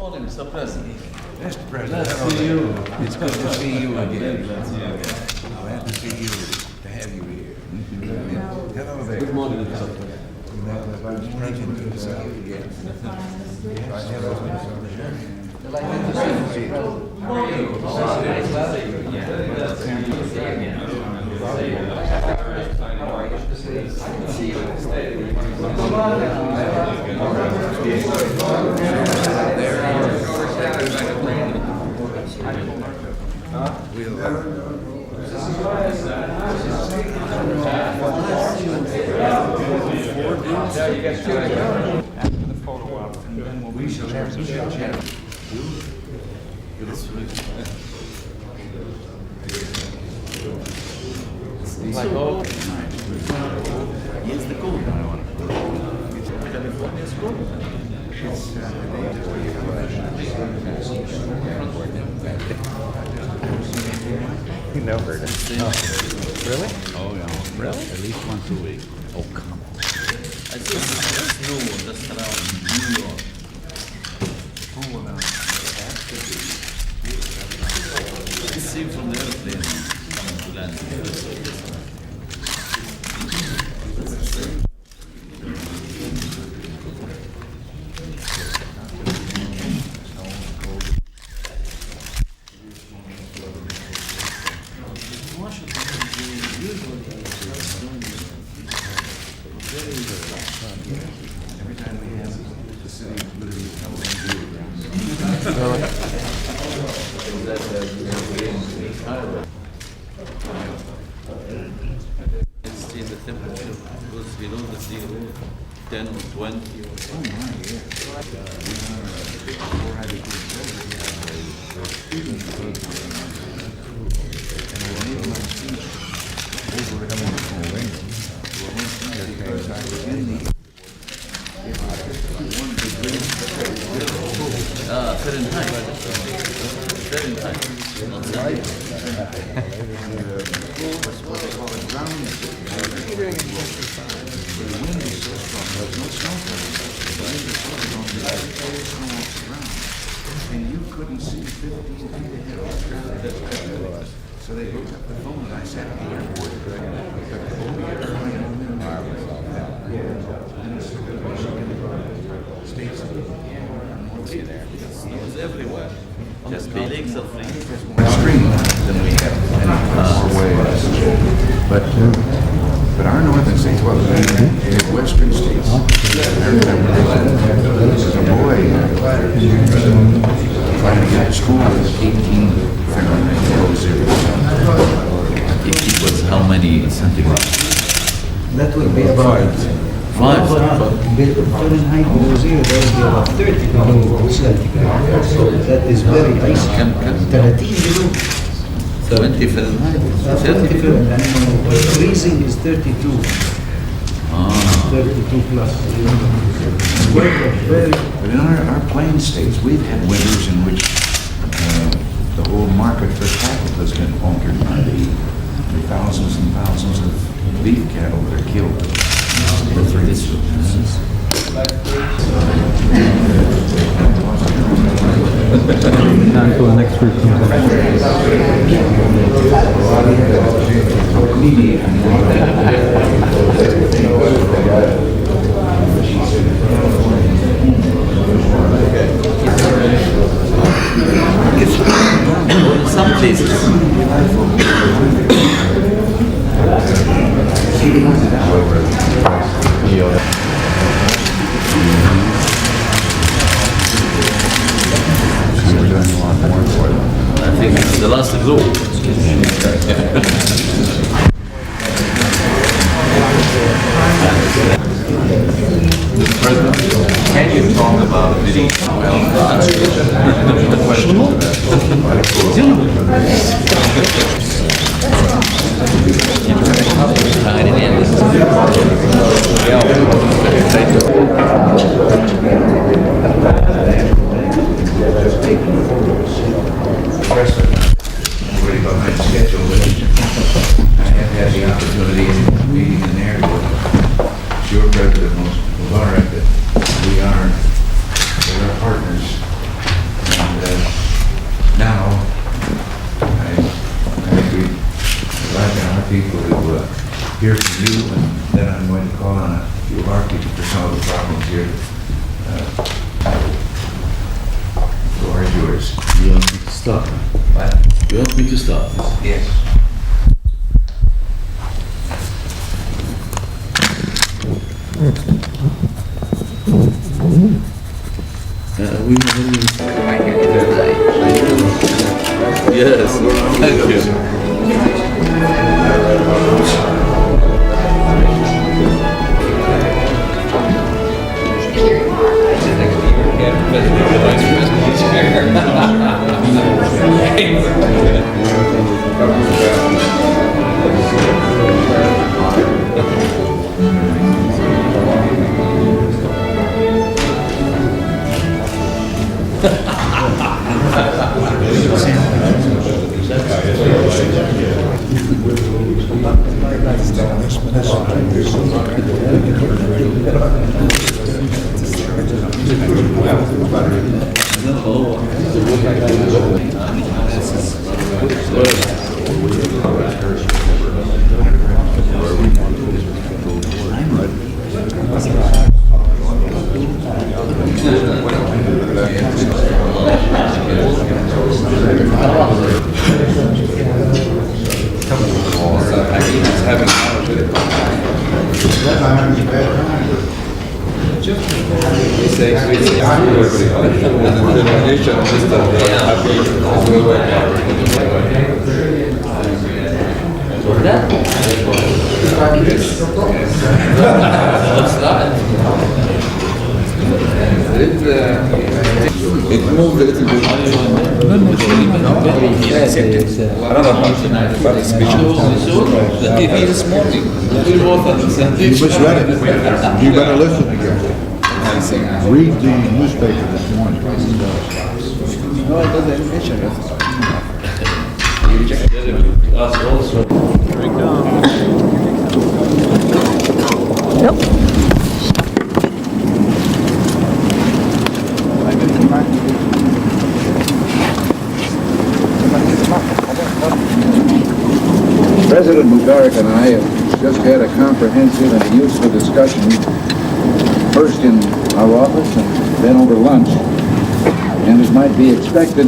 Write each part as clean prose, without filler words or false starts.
morning, Mr. President. Mr. President, glad to see you. It's good to see you again. Glad to see you, to have you here. Hello there. Good morning, Mr. President. Good morning, good to see you again. We shall have some chat. Yes, the gold. California is gold. You never heard it. Really? Oh, yeah. Really? At least once a week. Oh, come on. I think that's new, just around New York. It's seen from the airplane coming to land. Every time we have the city of Liberty It's in the temperature goes below the zero, 10 or 20. Oh my, yeah. Fahrenheit. Fahrenheit. Not Celsius. And you couldn't see 15 feet ahead of Australia. So they hooked up the phone and I sat at the airport. States. It was everywhere. Just the lakes are free. Extreme than we have in more ways. But our northern states, well, the western states, I remember as a boy trying to get to school with 18 Fahrenheit below zero. It was how many centigrade? That will be about 5 Fahrenheit below zero, that will be about 30 below centigrade. So that is very icy. 30 below. 20 Fahrenheit? 30 Fahrenheit. Freezing is 32. 32 plus. But in our plain states, we've had winters in which the whole market for cattle has been altered by the thousands and thousands of beef cattle that are killed. Until the next group In some places. I think it's the last group. Can you talk about the Everybody behind schedule, but I have had the opportunity of meeting in there with your president, Mubarack, that we are partners hear from you, and then I'm going to call on a few of our people for some of the problems here. The floor is yours. You want me to start? What? You want me to start? Yes. We yes, thank you. It moved a little bit. The TV this morning. You misread it. You better listen again. Read the newspaper this morning. No, it doesn't mention it. President Mubarack and I have just had a comprehensive and useful discussion, first in our office and then over lunch. And as might be expected,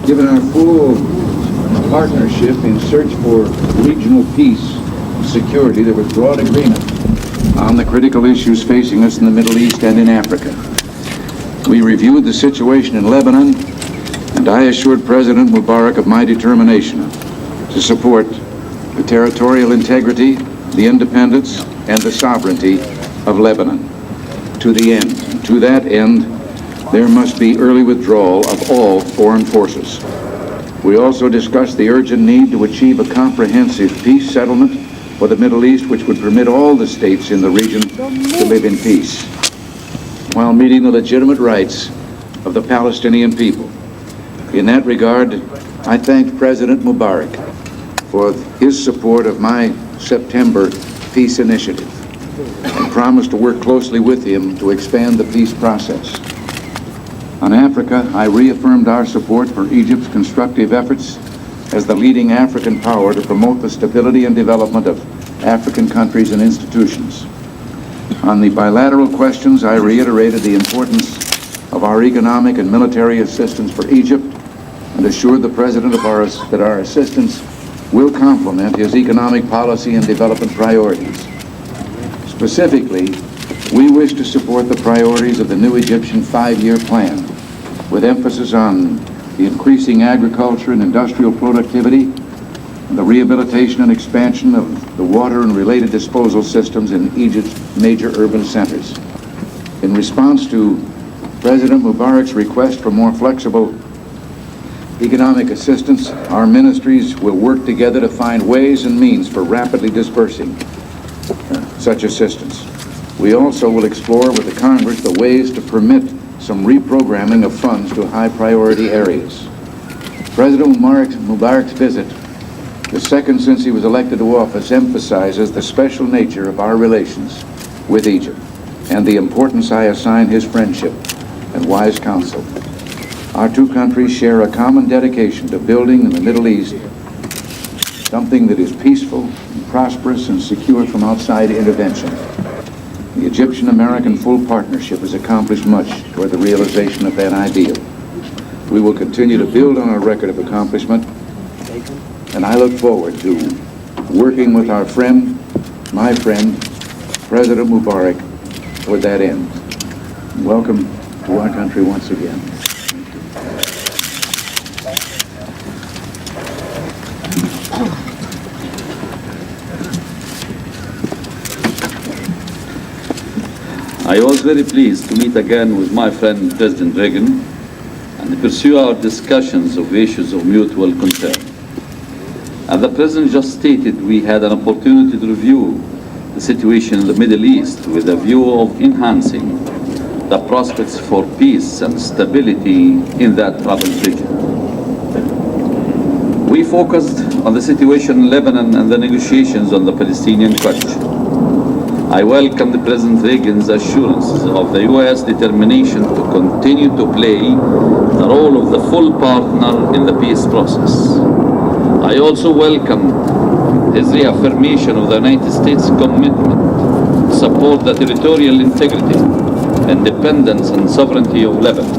given our full partnership in search for regional peace and security, there was broad agreement on the critical issues facing us in the Middle East and in Africa. We reviewed the situation in Lebanon, and I assured President Mubarack of my determination to support the territorial integrity, the independence, and the sovereignty of Lebanon to the end. To that end, there must be early withdrawal of all foreign forces. We also discussed the urgent need to achieve a comprehensive peace settlement for the Middle East, which would permit all the states in the region to live in peace, while meeting the legitimate rights of the Palestinian people. In that regard, I thank President Mubarack for his support of my September peace initiative and promised to work closely with him to expand the peace process. On Africa, I reaffirmed our support for Egypt's constructive efforts as the leading African power to promote the stability and development of African countries and institutions. On the bilateral questions, I reiterated the importance of our economic and military assistance for Egypt and assured the President of that our assistance will complement his economic policy and development priorities. Specifically, we wish to support the priorities of the new Egyptian 5-year plan, with emphasis on the increasing agriculture and industrial productivity, and the rehabilitation and expansion of the water and related disposal systems in Egypt's major urban centers. In response to President Mubarack's request for more flexible economic assistance, our ministries will work together to find ways and means for rapidly dispersing such assistance. We also will explore with the Congress the ways to permit some reprogramming of funds to high priority areas. President Mubarack's visit, the second since he was elected to office, emphasizes the special nature of our relations with Egypt and the importance I assign his friendship and wise counsel. Our two countries share a common dedication to building in the Middle East something that is peaceful, and prosperous, and secure from outside intervention. The Egyptian-American full partnership has accomplished much toward the realization of that ideal. We will continue to build on our record of accomplishment, and I look forward to working with our friend, my friend, President Mubarack, toward that end. Welcome to our country once again. I was very pleased to meet again with my friend President Reagan and pursue our discussions of issues of mutual concern. As the President just stated, we had an opportunity to review the situation in the Middle East with a view of enhancing the prospects for peace and stability in that troubled region. We focused on the situation in Lebanon and the negotiations on the Palestinian question. I welcome the President Reagan's assurances of the U.S. determination to continue to play the role of the full partner in the peace process. I also welcome his reaffirmation of the United States' commitment to support the territorial integrity, independence, and sovereignty of Lebanon.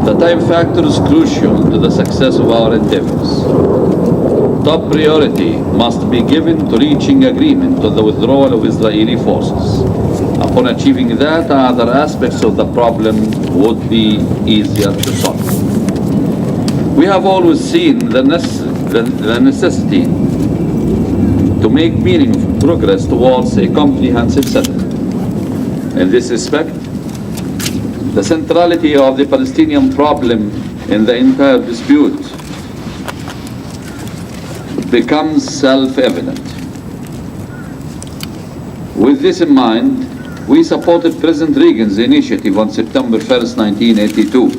The time factor is crucial to the success of our endeavors. Top priority must be given to reaching agreement on the withdrawal of Israeli forces. Upon achieving that, other aspects of the problem would be easier to solve. We have always seen the necessity to make meaningful progress towards a comprehensive settlement. In this respect, the centrality of the Palestinian problem in the entire dispute becomes self-evident. With this in mind, we supported President Reagan's initiative on September 1st, 1982.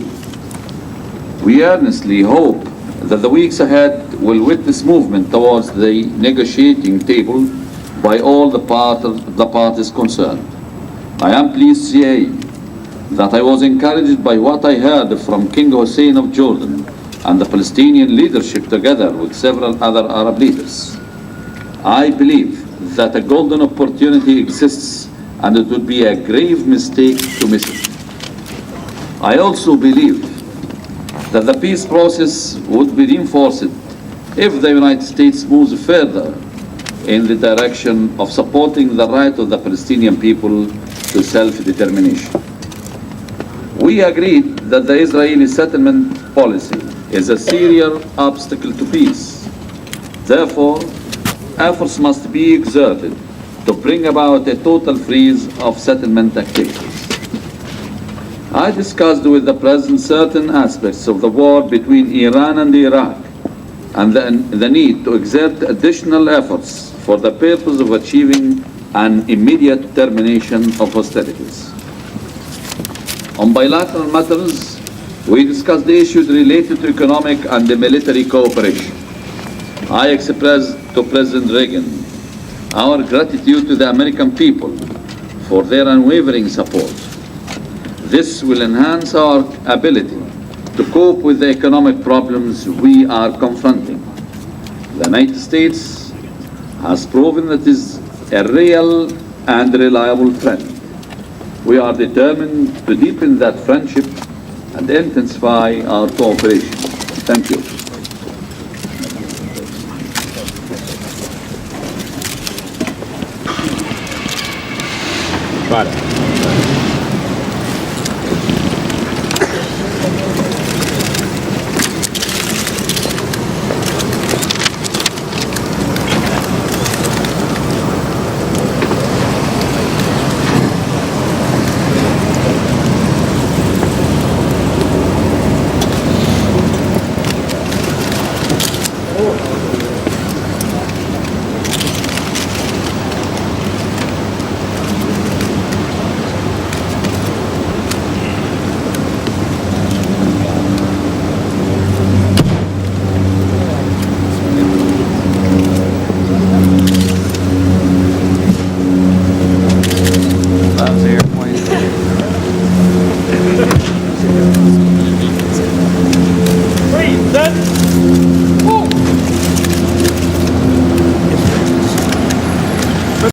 We earnestly hope that the weeks ahead will witness movement towards the negotiating table by all the parties concerned. I am pleased to say that I was encouraged by what I heard from King Hussein of Jordan and the Palestinian leadership together with several other Arab leaders. I believe that a golden opportunity exists and it would be a grave mistake to miss it. I also believe that the peace process would be reinforced if the United States moves further in the direction of supporting the right of the Palestinian people to self-determination. We agreed that the Israeli settlement policy is a serious obstacle to peace. Therefore, efforts must be exerted to bring about a total freeze of settlement activities. I discussed with the President certain aspects of the war between Iran and Iraq and the need to exert additional efforts for the purpose of achieving an immediate termination of hostilities. On bilateral matters, we discussed the issues related to economic and military cooperation. I expressed to President Reagan our gratitude to the American people for their unwavering support. This will enhance our ability to cope with the economic problems we are confronting. The United States has proven that it is a real and reliable friend. We are determined to deepen that friendship and intensify our cooperation. Thank you. Got it.